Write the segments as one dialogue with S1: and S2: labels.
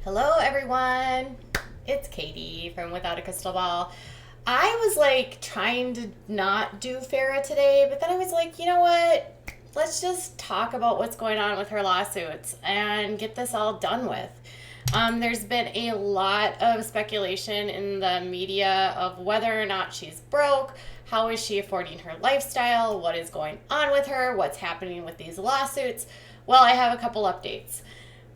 S1: Hello, everyone. It's Katie from Without a Crystal Ball. I was like trying to not do Farrah today, but then I was like, you know what? Let's just talk about what's going on with her lawsuits and get this all done with. There's been a lot of speculation in the media of whether or not she's broke, how is she affording her lifestyle, what is going on with her, what's happening with these lawsuits. Well, I have a couple updates.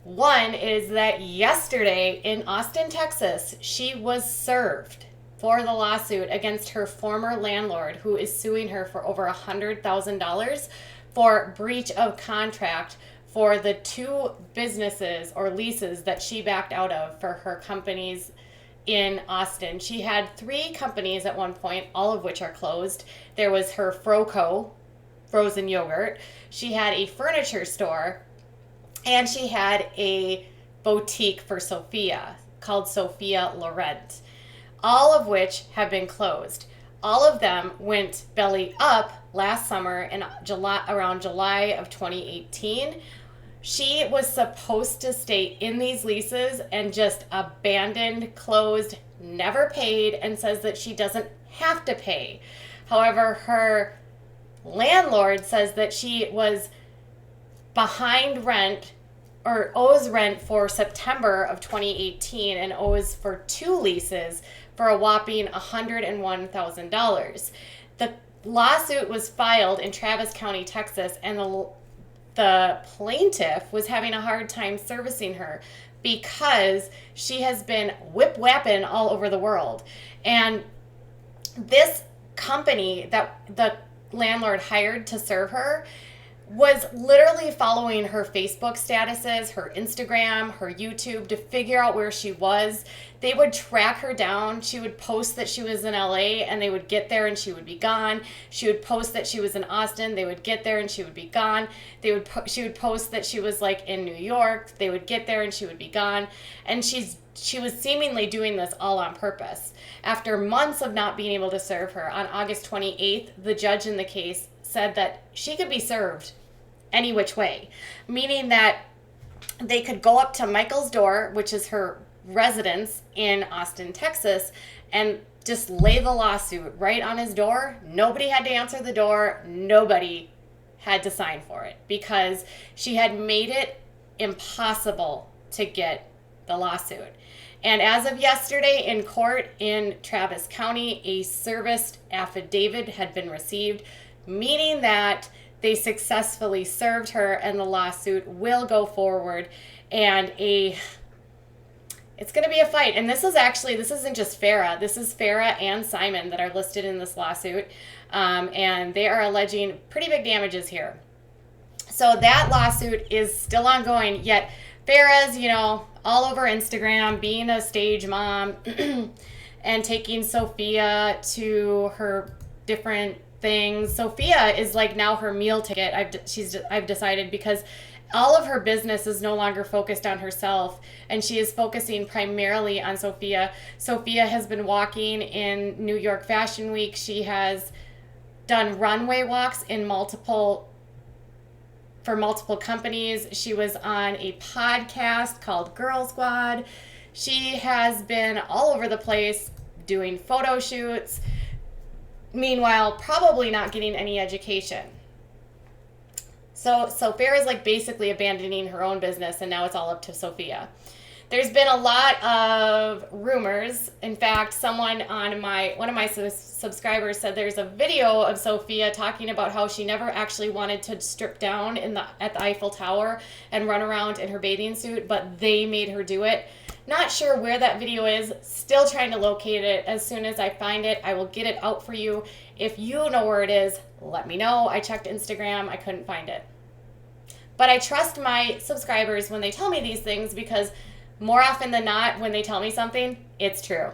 S1: One is that yesterday in Austin, Texas, she was served for the lawsuit against her former landlord, who is suing her for over $100,000 for breach of contract for the two businesses or leases that she backed out of for her companies in Austin. She had three companies at one point, all of which are closed. There was her Froco, frozen yogurt. She had a furniture store, and she had a boutique for Sophia called Sophia Laurent, all of which have been closed. All of them went belly up last summer in July, around July of 2018. She was supposed to stay in these leases and just abandoned, closed, never paid, and says that she doesn't have to pay. However, her landlord says that she was behind rent or owes rent for September of 2018 and owes for two leases for a whopping $101,000. The lawsuit was filed in Travis County, Texas, and the plaintiff was having a hard time servicing her because she has been whip-whapping all over the world. And this company that the landlord hired to serve her was literally following her Facebook statuses, her Instagram, her YouTube to figure out where she was. They would track her down. She would post that she was in LA and they would get there and she would be gone. She would post that she was in Austin. They would get there and she would be gone. She would post that she was like in New York. They would get there and she would be gone. And she was seemingly doing this all on purpose. After months of not being able to serve her, on August 28th, the judge in the case said that she could be served any which way, meaning that they could go up to Michael's door, which is her residence in Austin, Texas, and just lay the lawsuit right on his door. Nobody had to answer the door. Nobody had to sign for it because she had made it impossible to get the lawsuit. And as of yesterday in court in Travis County, a serviced affidavit had been received, meaning that they successfully served her and the lawsuit will go forward. And it's going to be a fight. And this isn't just Farrah. This is Farrah and Simon that are listed in this lawsuit. And they are alleging pretty big damages here. So that lawsuit is still ongoing, yet Farrah's, all over Instagram, being a stage mom and taking Sophia to her different things. Sophia is like now her meal ticket. I've decided, because all of her business is no longer focused on herself and she is focusing primarily on Sophia. Sophia has been walking in New York Fashion Week. She has done runway walks for multiple companies. She was on a podcast called Girl Squad. She has been all over the place doing photo shoots. Meanwhile, probably not getting any education. So Farrah's like basically abandoning her own business, and now it's all up to Sophia. There's been a lot of rumors. In fact, one of my subscribers said there's a video of Sophia talking about how she never actually wanted to strip down at the Eiffel Tower and run around in her bathing suit, but they made her do it. Not sure where that video is. Still trying to locate it. As soon as I find it, I will get it out for you. If you know where it is, let me know. I checked Instagram. I couldn't find it. But I trust my subscribers when they tell me these things, because more often than not, when they tell me something, it's true.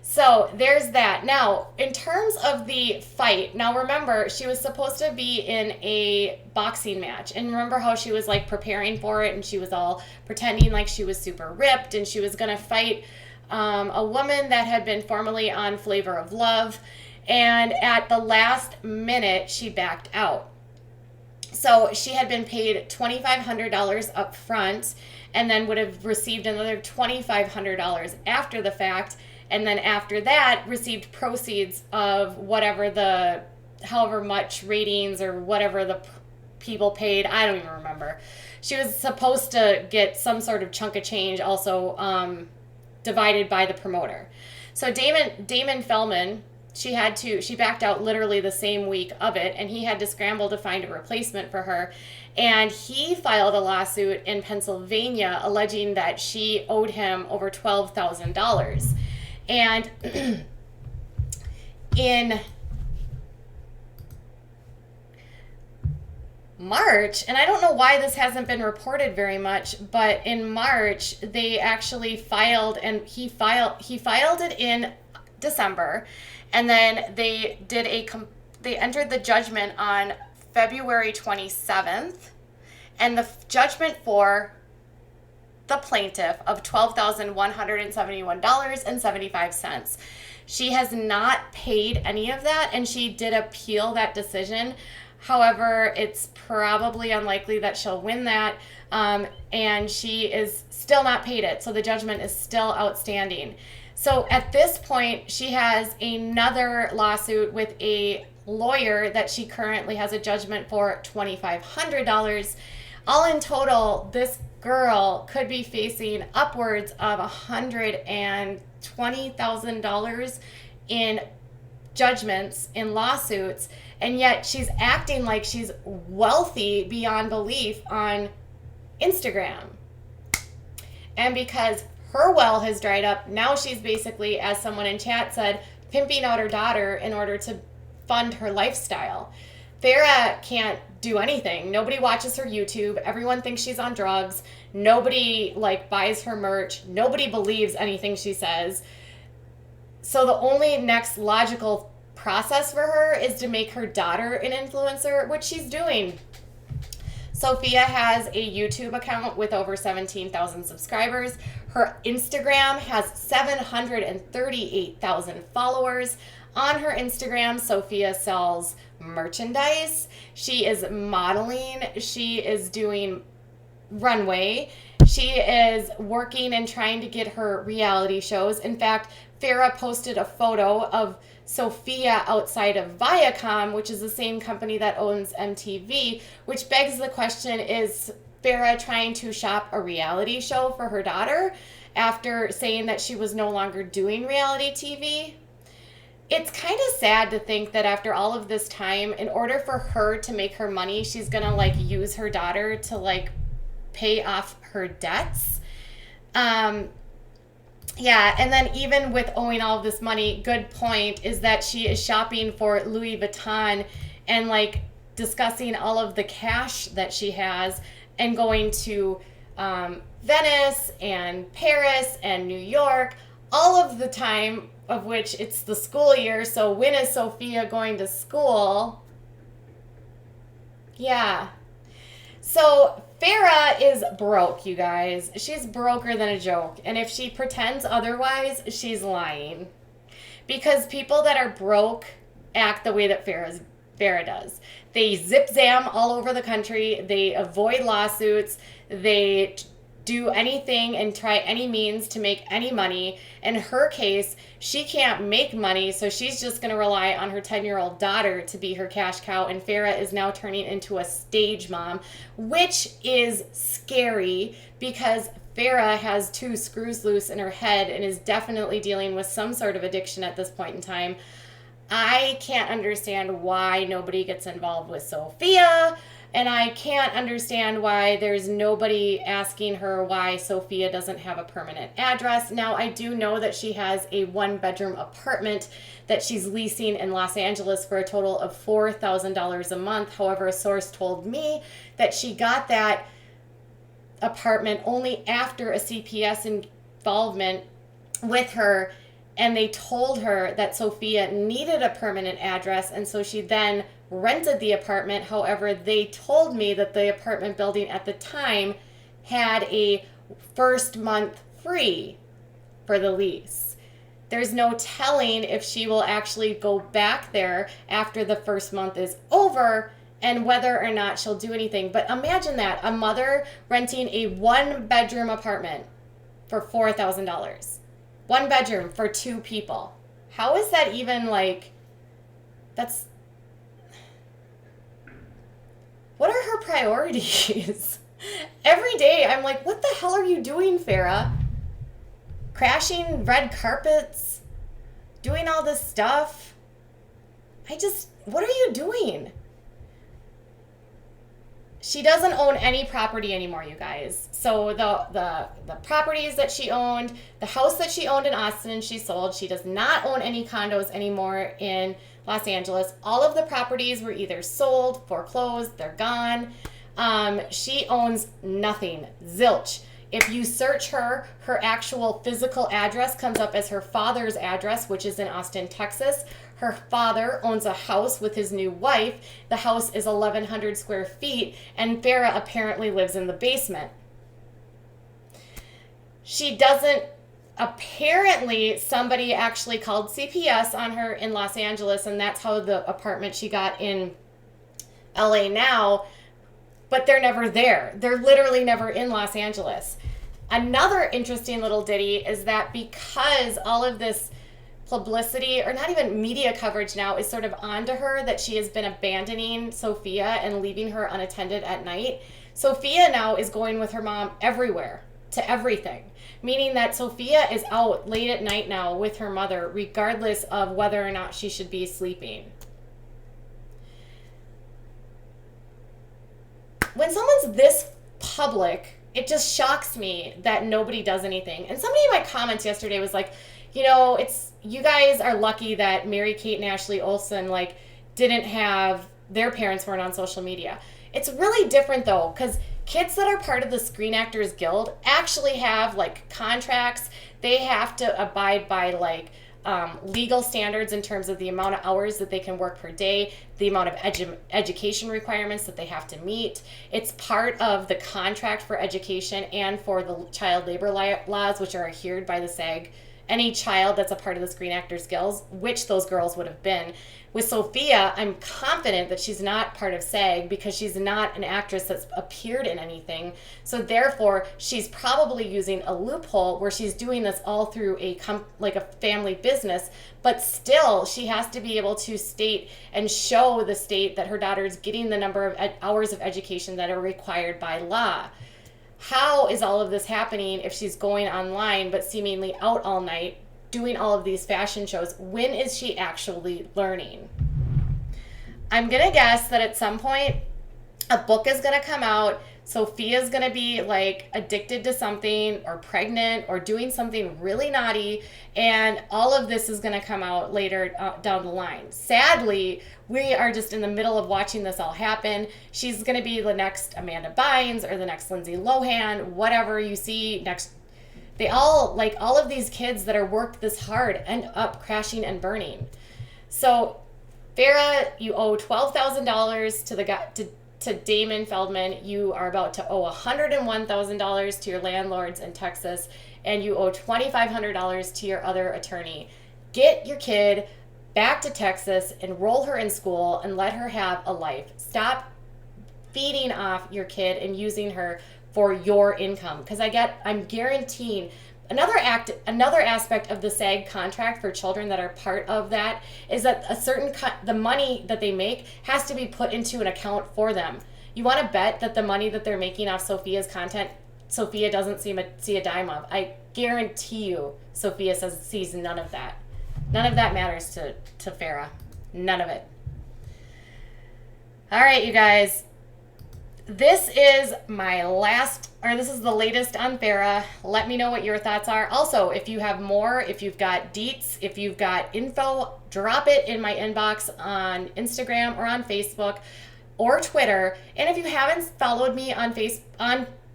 S1: So there's that. Now, in terms of the fight, now remember, she was supposed to be in a boxing match. And remember how she was like preparing for it and she was all pretending like she was super ripped and she was going to fight a woman that had been formerly on Flavor of Love. And at the last minute, she backed out. So she had been paid $2,500 up front and then would have received another $2,500 after the fact. And then after that, received proceeds of however much ratings or whatever the people paid. I don't even remember. She was supposed to get some sort of chunk of change also divided by the promoter. So Damon Fellman, she backed out literally the same week of it, and he had to scramble to find a replacement for her. And he filed a lawsuit in Pennsylvania alleging that she owed him over $12,000. And in March, and I don't know why this hasn't been reported very much, but in March they actually filed, and he filed it in December, and then they entered the judgment on February 27th, and the judgment for the plaintiff of $12,171.75. She has not paid any of that, and she did appeal that decision. However, it's probably unlikely that she'll win that, and she is still not paid it, so the judgment is still outstanding. So at this point, she has another lawsuit with a lawyer that she currently has a judgment for $2,500. All in total, this girl could be facing upwards of $120,000 in judgments, in lawsuits, and yet she's acting like she's wealthy beyond belief on Instagram. And because her well has dried up, now she's basically, as someone in chat said, pimping out her daughter in order to fund her lifestyle. Farrah can't do anything. Nobody watches her YouTube. Everyone thinks she's on drugs. Nobody buys her merch. Nobody believes anything she says. So the only next logical process for her is to make her daughter an influencer, which she's doing. Sophia has a YouTube account with over 17,000 subscribers. Her Instagram has 738,000 followers. On her Instagram, Sophia sells merchandise. She is modeling. She is doing runway. She is working and trying to get her reality shows. In fact, Farrah posted a photo of Sophia outside of Viacom, which is the same company that owns MTV, which begs the question, is Farrah trying to shop a reality show for her daughter after saying that she was no longer doing reality TV? It's kind of sad to think that after all of this time, in order for her to make her money, she's going to use her daughter to pay off her debts. Yeah, and then even with owing all of this money, good point is that she is shopping for Louis Vuitton and discussing all of the cash that she has and going to Venice and Paris and New York, all of the time of which it's the school year. So when is Sophia going to school? Yeah. So Farrah is broke, you guys. She's broker than a joke. And if she pretends otherwise, she's lying. Because people that are broke act the way that Farrah does. They zip-zam all over the country. They avoid lawsuits. They do anything and try any means to make any money. In her case, she can't make money, so she's just going to rely on her 10-year-old daughter to be her cash cow, and Farrah is now turning into a stage mom, which is scary because Farrah has two screws loose in her head and is definitely dealing with some sort of addiction at this point in time. I can't understand why nobody gets involved with Sophia, and I can't understand why there's nobody asking her why Sophia doesn't have a permanent address. Now, I do know that she has a one-bedroom apartment that she's leasing in Los Angeles for a total of $4,000 a month. However, a source told me that she got that apartment only after a CPS involvement with her, and they told her that Sophia needed a permanent address, and so she then rented the apartment. However, they told me that the apartment building at the time had a first month free for the lease. There's no telling if she will actually go back there after the first month is over and whether or not she'll do anything. But imagine that, a mother renting a 1-bedroom apartment for $4,000. 1 bedroom for 2 people. How is that even like, that's, what are her priorities? Every day I'm like, what the hell are you doing, Farrah? Crashing red carpets, doing all this stuff. What are you doing? She doesn't own any property anymore, you guys. So the properties that she owned, the house that she owned in Austin and she sold, she does not own any condos anymore in Los Angeles. All of the properties were either sold, foreclosed, they're gone. She owns nothing, zilch. If you search her actual physical address comes up as her father's address, which is in Austin, Texas. Her father owns a house with his new wife. The house is 1,100 square feet, and Farrah apparently lives in the basement. She doesn't, apparently somebody actually called CPS on her in Los Angeles, and that's how the apartment she got in LA now, but they're never there. They're literally never in Los Angeles. Another interesting little ditty is that because all of this publicity, or not even media coverage now, is sort of onto her, that she has been abandoning Sophia and leaving her unattended at night, Sophia now is going with her mom everywhere, to everything. Meaning that Sophia is out late at night now with her mother, regardless of whether or not she should be sleeping. When someone's this public, it just shocks me that nobody does anything. And somebody in my comments yesterday was like, you guys are lucky that Mary-Kate and Ashley Olsen didn't have, their parents weren't on social media. It's really different though, because kids that are part of the Screen Actors Guild actually have contracts. They have to abide by legal standards in terms of the amount of hours that they can work per day, the amount of education requirements that they have to meet. It's part of the contract for education and for the child labor laws, which are adhered by the SAG. Any child that's a part of the Screen Actors Guild, which those girls would have been. With Sophia, I'm confident that she's not part of SAG because she's not an actress that's appeared in anything. So therefore, she's probably using a loophole where she's doing this all through a family business, but still she has to be able to state and show the state that her daughter is getting the number of hours of education that are required by law. How is all of this happening if she's going online but seemingly out all night doing all of these fashion shows? When is she actually learning? I'm going to guess that at some point a book is going to come out. Sophia's going to be addicted to something or pregnant or doing something really naughty, and all of this is going to come out later down the line. Sadly, we are just in the middle of watching this all happen. She's going to be the next Amanda Bynes or the next Lindsay Lohan, whatever you see next. They all, all of these kids that are worked this hard end up crashing and burning. So Farrah, you owe $12,000 to the guy, to Damon Feldman. You are about to owe $101,000 to your landlords in Texas, and you owe $2,500 to your other attorney. Get your kid back to Texas, enroll her in school, and let her have a life. Stop feeding off your kid and using her for your income. Because I'm guaranteeing another aspect of the SAG contract for children that are part of that is that the money that they make has to be put into an account for them. You want to bet that the money that they're making off Sophia's content, Sophia doesn't see a dime of. I guarantee you Sophia sees none of that. None of that matters to Farrah. None of it. All right, you guys. This is the latest on Farrah. Let me know what your thoughts are. Also, if you have more, if you've got deets, if you've got info, drop it in my inbox on Instagram or on Facebook or Twitter. And if you haven't followed me on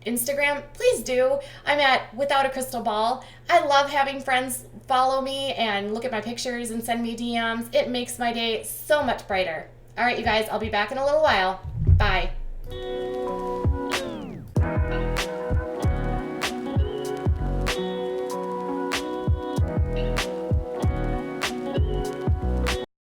S1: Instagram, please do. I'm at Without a Crystal Ball. I love having friends follow me and look at my pictures and send me DMs. It makes my day so much brighter. All right, you guys, I'll be back in a little while. Bye.